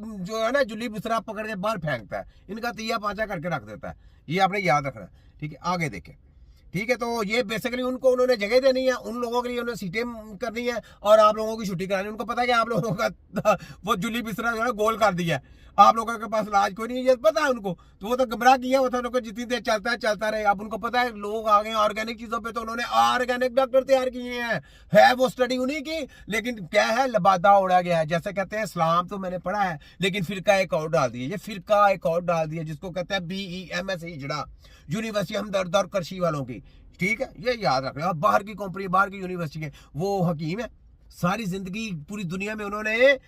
जो है ना जुली बिस्तरा पकड़ के बाहर फेंकता है, इनका तिया पांचा करके रख देता है। ये आपने याद रखना, ठीक है। आगे देखें, ठीक है। तो ये बेसिकली उनको उन्होंने जगह देनी है, उन लोगों के लिए उन्होंने सीटें करनी है और आप लोगों की छुट्टी करानी। उनको पता है कि आप लोगों का वो जुली बिस्तरा जो है गोल कर दिया है, आप लोगों के पास इलाज कोई नहीं है, ये पता है उनको। तो वो तो गुमराह किया हुआ था उनको, जितनी देर चलता है चलता रहे। अब उनको पता है लोग आ गए ऑर्गेनिक चीजों पे, तो उन्होंने ऑर्गेनिक डॉक्टर तैयार किए हैं। है वो स्टडी उन्हीं की, लेकिन क्या है, लबादा उड़ा गया है। जैसे कहते हैं इस्लाम तो मैंने पढ़ा है, लेकिन फिरका एक और डाल दिया, ये फिरका एक और डाल दिया जिसको कहते हैं BEMS हिजड़ा, यूनिवर्सिटी हमदर्द और करशी वालों की, ठीक है। ये याद रखना। अब बाहर की कंपनी, बाहर की यूनिवर्सिटी है, वो हकीम है, सारी जिंदगी पूरी दुनिया में उन्होंने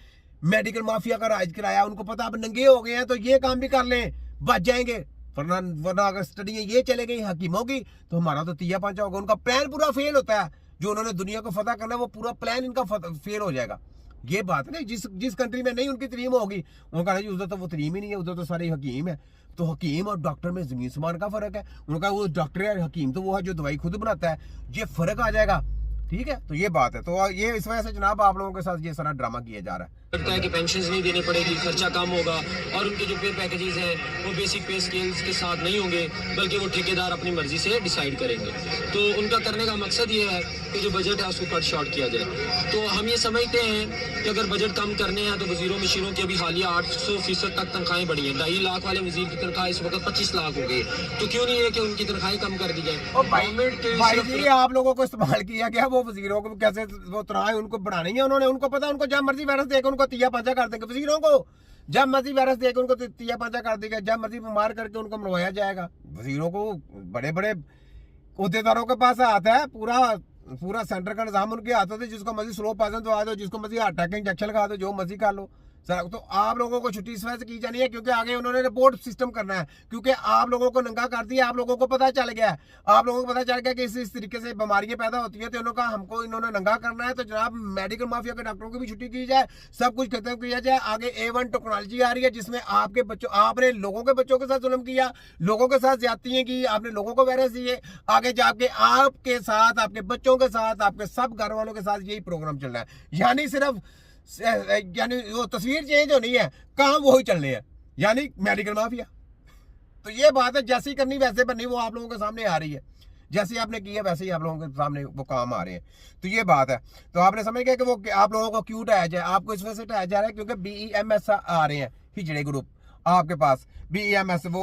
मेडिकल माफिया का राज कराया। उनको पता अब नंगे हो गए हैं तो ये काम भी कर लें, बच जाएंगे। वरना अगर स्टडी ये चले गई हकीमों की तो हमारा तो तिया पांचा होगा। उनका प्लान पूरा फेल होता है, जो उन्होंने दुनिया को फतह करना है वो पूरा प्लान इनका फेल हो जाएगा। ये बात है ना, जिस कंट्री में नहीं उनकी तरीम होगी, उनका नहीं, उधर तो वो तरीम ही नहीं है, उधर तो सारे हकीम है। तो हकीम और डॉक्टर में जमीन समान का फर्क है। उनका वो डॉक्टर है, हकीम तो वो है जो दवाई खुद बनाता है। ये फर्क आ जाएगा, ठीक है। तो ये बात है। तो ये इस वजह से जनाब आप लोगों के साथ ये सारा ड्रामा किया जा रहा है। लगता है कि पेंशन नहीं देनी पड़ेगी, खर्चा कम होगा और उनके जो पे पैकेजेस हैं वो बेसिक पे स्केल्स के साथ नहीं होंगे, बल्कि वो ठेकेदार अपनी मर्जी से डिसाइड करेंगे। तो उनका करने का मकसद ये है कि जो बजट है उसको कट शॉर्ट किया जाए। तो हम ये समझते हैं कि अगर बजट कम करने हैं तो वजीरों मशीरों की अभी हालिया 800% तक तनख्वाहें बढ़ी हैं। 2.5 लाख वाले वजीर की तनख्वाह इस वक्त 25 लाख हो गई। तो क्यों नहीं है कि उनकी तनख्वाहें कम कर दी जाए। भाई जी आप लोगों को इस्तेमाल किया गया, वो वजीरों को कैसे वो तनख्वाह उनको बढ़ानी है उन्होंने। उनको पता, उनको जब मर्जी वायरस देकर उनको तिया पांचा कर देंगे। वजीरों को जब मर्जी वायरस देकर उनको तिया पांचा कर देगा, जब मर्जी बीमार करके उनको मरवाया जाएगा। वजीरों को बड़े बड़े अहदेदारों के पास आता है, पूरा सेंटर का निजाम उनके हाथों से। जिसको मर्जी स्लो पॉइजन दवा दो, जिसको मर्जी हार्ट अटैक का इंजेक्शन लगा दो, जो मर्जी कर लो सर। तो आप लोगों को छुट्टी इस वजह से की जानी है क्योंकि आगे उन्होंने रिपोर्ट सिस्टम करना है, क्योंकि आप लोगों को नंगा कर दिया। आप लोगों को पता चल गया है, आप लोगों को पता चल गया कि इस तरीके से बीमारियां पैदा होती हैं। तो उन्होंने हमको इन्होंने नंगा करना है। तो जनाब मेडिकल माफिया के डॉक्टरों की भी छुट्टी की जाए, सब कुछ खत्म किया जाए। आगे A1 टेक्नोलॉजी आ रही है जिसमें आपके बच्चों, आपने लोगों के बच्चों के साथ जुल्म किया, लोगों के साथ ज्यादतियां की, आपने लोगों को वायरस दिए। आगे जाके आपके साथ, आपके बच्चों के साथ, आपके सब घर वालों के साथ यही प्रोग्राम चल रहा है। यानी वो तस्वीर चेंज होनी है, काम वही चलने हैं, यानी मेडिकल माफिया। तो ये बात है, जैसी करनी वैसे बननी, वो आप लोगों के सामने आ रही है। जैसे आपने किया वैसे ही आप लोगों के सामने वो काम आ रहे हैं। तो ये बात है। तो आपने समझ गया कि वो आप लोगों को क्यों टाया जाए। आपको इस वजह से टाया जा रहा है क्योंकि BEMS आ रहे हैं, हिजड़े ग्रुप आपके पास। BEMS वो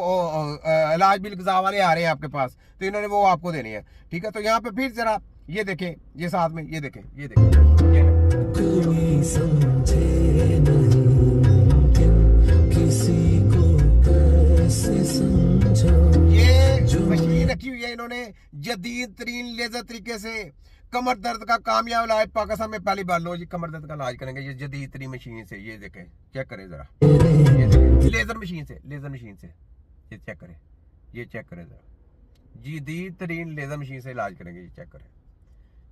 इलाज बिल गजा वाले आ रहे हैं आपके पास, तो इन्होंने वो आपको देनी है, ठीक है। तो यहाँ पे फिर जरा ये देखें, ये साथ में ये देखें, ये समझे नहीं किसी को कैसे समझो। ये जो मशीन रखी हुई है इन्होंने जदीद तरीन लेजर तरीके से। कमर दर्द का कामयाब इलाज पाकिस्तान में पहली बार। लो जी, कमर दर्द का इलाज करेंगे ये जदीद तरीन मशीन से। ये देखें, चेक करें जरा, लेजर मशीन से ये चेक करें, ये चेक करें जरा, जदीद तरीन लेजर मशीन से इलाज करेंगे। ये चेक करें,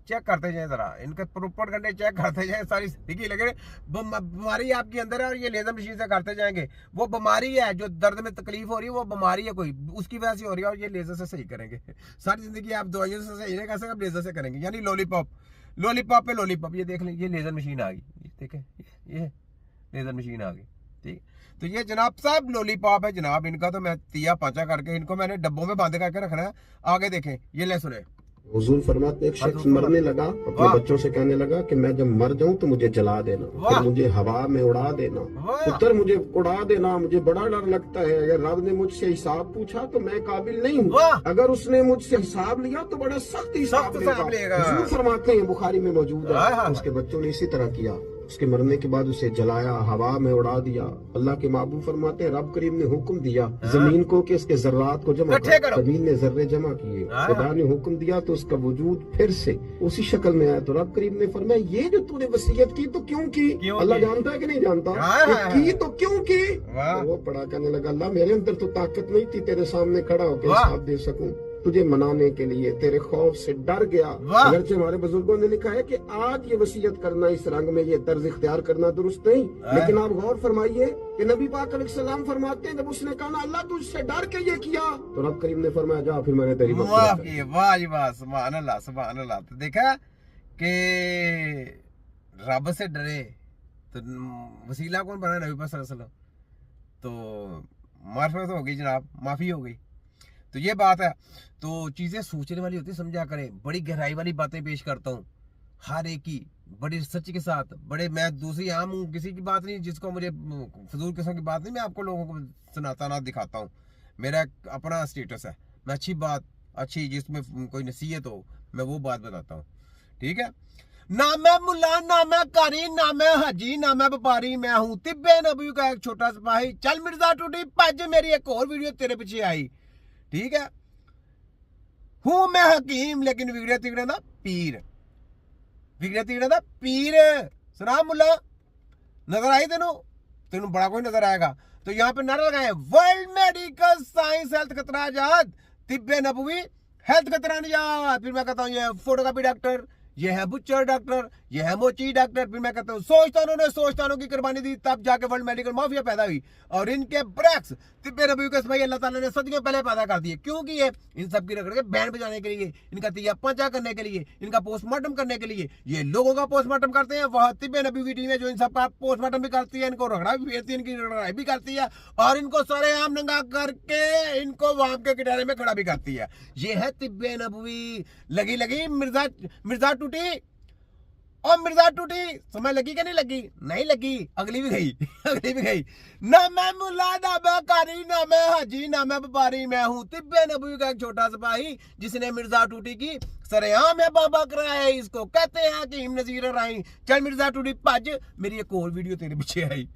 चेक करते जाए जरा, इनके प्रॉपर घंटे चेक करते जाए। सारी जिंदगी लगे बीमारी आपके अंदर है और ये लेजर मशीन से करते जाएंगे। वो बीमारी है जो दर्द में तकलीफ हो रही है, वो बीमारी है कोई, उसकी वजह से हो रही है और ये लेजर से सही करेंगे। सारी जिंदगी आप दवाइयों से सही नहीं कर सकते, लेजर से करेंगे। यानी लॉलीपॉप पे लॉलीपॉप। ये देख लें, ये लेजर मशीन आ गई, ये देखें, ये लेजर मशीन आ गई, ठीक। तो ये जनाब सब लॉलीपॉप है जनाब। इनका तो मैं तिया पांचा करके इनको मैंने डब्बों में बंद करके रखना है। आगे देखें, ये ले सुने। हुजूर फरमाते एक शख्स मरने लगा, अपने बच्चों से कहने लगा कि मैं जब मर जाऊं तो मुझे जला देना, फिर मुझे हवा में उड़ा देना, पुत्र मुझे उड़ा देना। मुझे बड़ा डर लगता है, अगर रब ने मुझसे हिसाब पूछा तो मैं काबिल नहीं हूँ, अगर उसने मुझसे हिसाब लिया तो बड़ा सख्त हिसाब लेगा। हुजूर फरमाते हैं, बुखारी में मौजूद है, उसके बच्चों ने इसी तरह किया। उसके मरने के बाद उसे जलाया, हवा में उड़ा दिया। अल्लाह के महबूब फरमाते हैं, रब करीम ने हुक्म दिया जमीन को कि इसके जर्रात को जमा करो। जमीन ने जर्रे जमा किए, खुदा ने हुक्म दिया तो उसका वजूद फिर से उसी शक्ल में आया। तो रब करीम ने फरमाया, ये जो तूने वसीयत की तो क्यों की? अल्लाह जानता है कि नहीं जानता? की तो क्यों की? वो पढ़ा कहने लगा, अल्लाह मेरे अंदर तो ताकत नहीं थी तेरे सामने खड़ा होकर हिसाब दे सकूं, तुझे मनाने के लिए तेरे खौफ से डर गया। अगरचे हमारे बुजुर्गों ने लिखा है कि आज ये वसीयत करना, इस रंग में ये तर्ज इख्तियार करना दुरुस्त नहीं, लेकिन आप गौर फरमाइए कि नबी पाक अलैहिस्सलाम फरमाते हैं, जब उसने कहा ना अल्लाह तुझसे डर के ये किया, तो रब करीम ने फरमाया, जा फिर मैंने तेरी वाह जी वाह, सुभान अल्लाह सुभान अल्लाह। तो देखा कि रब से डरे तो वसीला कौन बना? नबी पाक सल्लल्लाहु अलैहि वसल्लम। तो मार्फत हो गई जनाब, माफ़ी हो गई। तो ये बात है। तो चीज़ें सोचने वाली होती, समझा करें। बड़ी गहराई वाली बातें पेश करता हूँ हर एक की, बड़ी रिसर्च के साथ। बड़े मैं दूसरी आम हूँ, किसी की बात नहीं जिसको मुझे फजूल किस्म की बात नहीं मैं आपको लोगों को सुनाता ना दिखाता हूँ। मेरा अपना स्टेटस है, मैं अच्छी बात, अच्छी जिसमें कोई नसीहत हो, मैं वो बात बताता हूँ। ठीक है। ना मैं मुल्ला, ना मैं कारी, ना मैं हाजी, ना मैं व्यापारी, मैं हूँ तिब्बे नबी का एक छोटा सिपाही। चल मिर्जा टूटी भज, मेरी एक और वीडियो तेरे पीछे आई। ठीक है। हूं मैं हकीम लेकिन बिगड़े तिगड़े दा पीर, बिगड़े तिगड़े दा पीर। सुना मुल्ला, नजर आई तेनों? तेनों बड़ा कोई नजर आएगा। तो यहाँ पे नारा लगाए, वर्ल्ड मेडिकल साइंस हेल्थ खतरा आजाद, तिब्बे नबवी हेल्थ खतरा निजात। फिर मैं कहता हूँ ये फोटोकॉपी डॉक्टर, ये है बुच्चर डॉक्टर, ये है मोची डॉक्टर। फिर मैं कहता हूँ सोचतानों की कुर्बानी दी, तब जाके वर्ल्ड मेडिकल माफिया पैदा हुई। और इनके ब्रैक्स तिब्बे नबी के भाई अल्लाह ताला ने सदियों पहले पैदा कर दिए। क्यों किए? इन सब की रगड़ के बैंड बजाने के लिए, इनका तिया पंचा करने के लिए, इनका पोस्टमार्टम करने के लिए। ये लोगों का पोस्टमार्टम करते हैं, वह तिब्बे नबी की टीम है जो इन सब का पोस्टमार्टम भी करती है, इनको रगड़ा भी फेरती है, इनकी लड़ाई भी करती है, और इनको सारे आम नंगा करके इनको वहां के किनारे में खड़ा भी करती है। ये है तिब्बे नबवी। लगी मिर्जा टूटी, और मिर्जा टूटी समझ लगी कि नहीं लगी? नहीं लगी, अगली भी गई अगली भी गई। ना मैं मुल्ला, ना मैं कारी, ना मैं हाजी, ना मैं व्यापारी, मैं हूँ तिब्बे नबवी का एक छोटा सिपाही जिसने मिर्जा टूटी की सरेआम है बाबा कराया। इसको कहते हैं हकीम नजीर राई। चल मिर्जा टूटी भज, मेरी एक और वीडियो तेरे पीछे आई